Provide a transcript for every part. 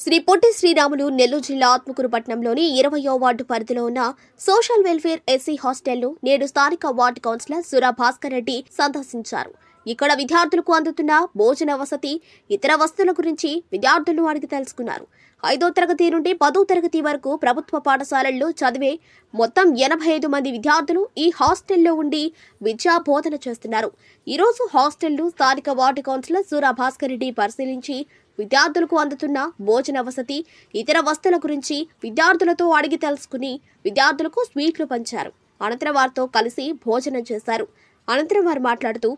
శ్రీ పొట్టి శ్రీరాములు నెల్లూరు జిల్లా ఆత్మకూరు పట్టణంలోని 20వ వార్డు పరిధిలో ఉన్న సోషల్ వెల్ఫేర్ ఎస్సీ హాస్టల్ను నేడు స్థానిక వార్డు కౌన్సిలర్ సురా భాస్కర్ రెడ్డి సందర్శించారు. ఇక్కడ విద్యార్థులకు అందుతున్న భోజన వసతి, ఇతర వసతుల గురించి విద్యార్థులు అడిగి తెలుసుకున్నారు. 5వ తరగతి నుండి 10వ తరగతి వరకు ప్రభుత్వ పాఠశాలల్లో చదివే మొత్తం 85 మంది విద్యార్థులు ఈ హాస్టల్లో ఉండి విద్యా బోధన చేస్తున్నారు. ఈ రోజు హాస్టల్ను స్థానిక వార్డు కౌన్సిలర్ సురా భాస్కర్ రెడ్డి పరిశీలించి విద్యార్థులకు అందుతున్న భోజన వసతి, ఇతర వసతుల గురించి విద్యార్థులతో అడిగి తెలుసుకుని విద్యార్థులకు స్వీట్లు పంచారు. అనంతరం వారితో కలిసి భోజనం చేశారు. అనంతరం వారు మాట్లాడుతూ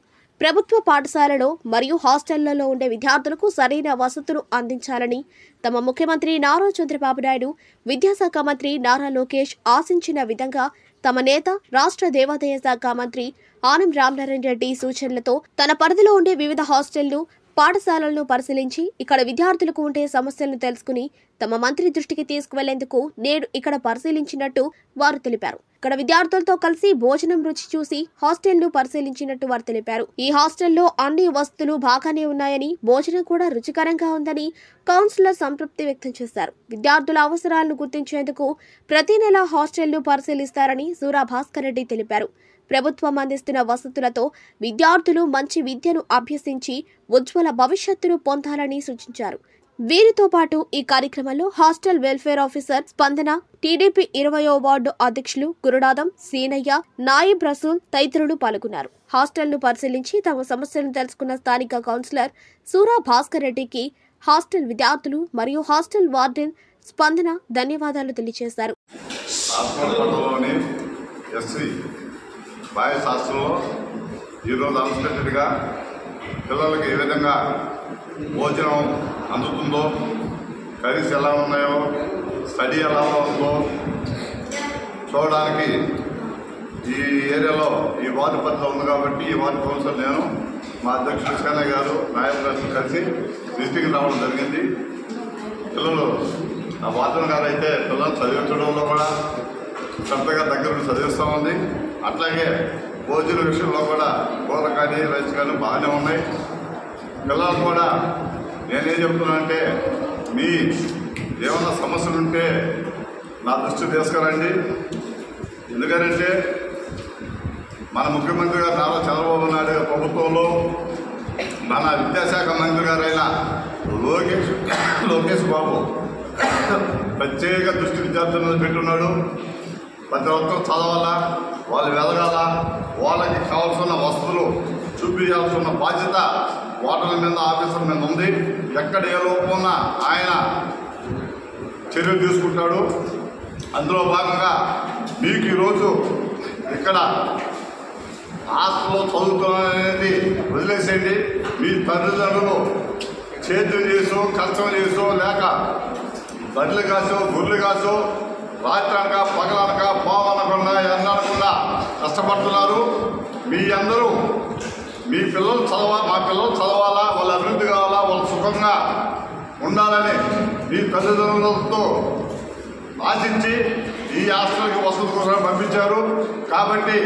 ప్రభుత్వ పాఠశాలలో మరియు హాస్టళ్లలో ఉండే విద్యార్థులకు సరైన వసతులు అందించాలని తమ ముఖ్యమంత్రి నారా చంద్రబాబు నాయుడు, విద్యాశాఖ మంత్రి నారా లోకేష్ ఆశించిన విధంగా తమ నేత రాష్ట్ర దేవాదాయ శాఖ మంత్రి ఆనం రామనారాయణ రెడ్డి సూచనలతో తన పరిధిలో ఉండే వివిధ హాస్టళ్లు, పాఠశాలలను పరిశీలించి ఇక్కడ విద్యార్థులకు ఉండే సమస్యలను తెలుసుకుని తమ మంత్రి దృష్టికి తీసుకువెళ్లేందుకు నేడు ఇక్కడ పరిశీలించినట్టు వారు తెలిపారు. ఇక్కడ విద్యార్థులతో కలిసి భోజనం రుచి చూసి హాస్టల్ను పరిశీలించినట్టు వారు తెలిపారు. ఈ హాస్టల్లో అన్ని వసతులు బాగానే ఉన్నాయని, భోజనం కూడా రుచికరంగా ఉందని కౌన్సిలర్ సంతృప్తి వ్యక్తం చేశారు. విద్యార్థుల అవసరాలను గుర్తించేందుకు ప్రతి నెల హాస్టల్ను పరిశీలిస్తారని సూరా భాస్కర్ రెడ్డి తెలిపారు. ప్రభుత్వం అందిస్తున్న వసతులతో విద్యార్థులు మంచి విద్యను అభ్యసించి ఉజ్వల భవిష్యత్తును పొందాలని సూచించారు. వీరితో పాటు ఈ కార్యక్రమంలో హాస్టల్ వెల్ఫేర్ ఆఫీసర్ స్పందన, టీడీపీ 20వ వార్డు అధ్యక్షులు గురునాథం, సీనయ్య, నాయిబ్ రసూల్ తదితరులు పాల్గొన్నారు. హాస్టల్ను పరిశీలించి తమ సమస్యలను తెలుసుకున్న స్థానిక కౌన్సిలర్ సూరా భాస్కర్ రెడ్డికి హాస్టల్ విద్యార్థులు మరియు హాస్టల్ వార్డెన్ స్పందన ధన్యవాదాలు తెలియజేశారు. బాయ్స్ హాస్టల్లో ఈరోజు అన్ఎక్స్పెక్టెడ్గా పిల్లలకి ఏ విధంగా భోజనం అందుతుందో, కర్రీస్ ఎలా ఉన్నాయో, స్టడీ ఎలా ఉందో చూడడానికి ఈ ఏరియాలో ఈ వార్డు పరిధిలో ఉంది కాబట్టి ఈ వార్డు కౌన్సిలర్ నేను, మా అధ్యక్షుడు సేనయ్య గారు, నాయకులు గారు కలిసి విజిటింగ్ రావడం జరిగింది. పిల్లలు ఆ వార్డెన్ గారు అయితే పిల్లలు చదివించడంలో కూడా శ్రద్ధగా దగ్గర చదివిస్తూ ఉంది. అట్లాగే భోజన విషయంలో కూడా కూర కానీ రైస్ కానీ బాగానే ఉన్నాయి. పిల్లలు కూడా నేనేం చెప్తున్నానంటే మీ ఏమైనా సమస్యలు ఉంటే నా దృష్టికి తీసుకురండి. ఎందుకంటే మన ముఖ్యమంత్రి గారు నారా చంద్రబాబు నాయుడు గారి ప్రభుత్వంలో మన విద్యాశాఖ మంత్రి గారైన లోకేష్ బాబు ప్రత్యేక దృష్టి విద్యార్థుల మీద పెట్టున్నాడు. ప్రతి ఒక్కరు చదవాలా, వాళ్ళు వెదగాల, వాళ్ళకి కావాల్సిన వసతులు చూపించాల్సిన బాధ్యత వాటర్ల మీద, ఆఫీసర్ల మీద ఉంది. ఎక్కడ ఏ లోపం ఉన్నా ఆయన చర్యలు తీసుకుంటాడు. అందులో భాగంగా మీకు ఈరోజు ఇక్కడ హాస్టల్లో చదువుతున్నది వదిలేసేయండి. మీ తల్లిదండ్రులు సేద్యం చేసో, కష్టం చేసో, లేక బడ్లు కాసో, గుర్రెలు కాసో, రాత్రనక పగలనక పోవనకుండా ఎన్ననకుండా కష్టపడుతున్నారు. మీ అందరూ మీ పిల్లలు మా పిల్లలు చదవాలా, వాళ్ళ అభివృద్ధి కావాలా, వాళ్ళు సుఖంగా ఉండాలని మీ తల్లిదండ్రులతో ఆశించి ఈ హాస్టల్కి వసతి కోసం పంపించారు. కాబట్టి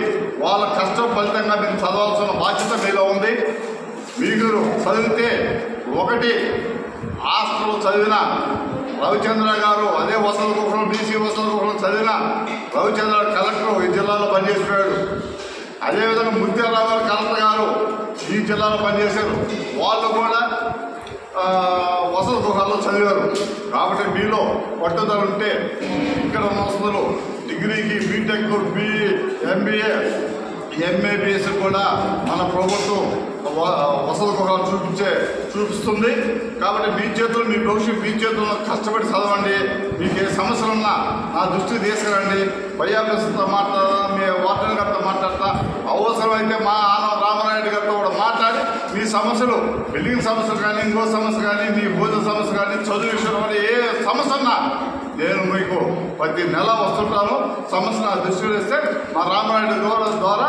వాళ్ళ కష్టం ఫలితంగా మీరు చదవాల్సిన బాధ్యత మీలో ఉంది. మీరు చదివితే ఒకటి హాస్టల్లో చదివిన రవిచంద్ర గారు, అదే వసతి గృహంలో బీసీ వసతి గృహంలో చదివిన రవిచంద్ర కలెక్టర్ ఈ జిల్లాలో పనిచేసిపోయాడు. అదేవిధంగా ముత్యాలరావు గారు కలెక్టర్ గారు ఈ జిల్లాలో పనిచేశారు. వాళ్ళు కూడా వసతి గృహాల్లో చదివారు. కాబట్టి మీలో పట్టుదల ఉంటే ఇక్కడ ఉన్న వసతులు డిగ్రీకి, బీటెక్, ఎంబీఏ, ఎంఏబీఎస్ కూడా మన ప్రభుత్వం వసతి గృహాలు చూపిస్తుంది. కాబట్టి మీ చేతులు, మీ భవిష్యత్తు మీ చేతుల్లో కష్టపడి చదవండి. మీకు ఏ సమస్యలు ఉన్నా నా దృష్టికి తీసుకురండి. వైఆర్ఎస్తో మాట్లాడతా, మీ వార్డెన్ గారితో మాట్లాడతా, అవసరమైతే మా ఆనం రామనాయుడు గారితో కూడా మాట్లాడి మీ సమస్యలు, బిల్డింగ్ సమస్యలు కానీ, ఇంకో సమస్య కానీ, మీ భోజన సమస్య కానీ, చదువు విషయంలో కానీ ఏ సమస్య ఉన్నా నేను మీకు ప్రతి నెల వస్తుంటాను. సమస్యను ఆ దృష్టిలో వేస్తే మా రామనాయుడు ద్వారా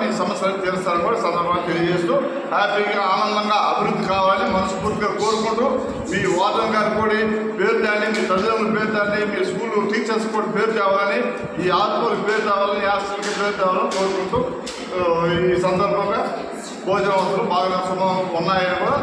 మీ సమస్యలు తీరుస్తారని కూడా సందర్భంగా తెలియజేస్తూ హ్యాపీగా, ఆనందంగా అభివృద్ధి కావాలి మనస్ఫూర్తిగా కోరుకుంటూ మీ వార్డెన్ గారికి కూడా పేరు తేండి, మీ తల్లిదండ్రుల పేరు తేండి, మీ స్కూల్ టీచర్స్ కూడా పేరు తేవాలని, ఈ ఆత్మలకు పేరు తేవాలని, ఈ హాస్టల్కి పేరు తేవాలని కోరుకుంటూ ఈ సందర్భంగా భోజన వసతులు బాగా ఉన్నాయని కూడా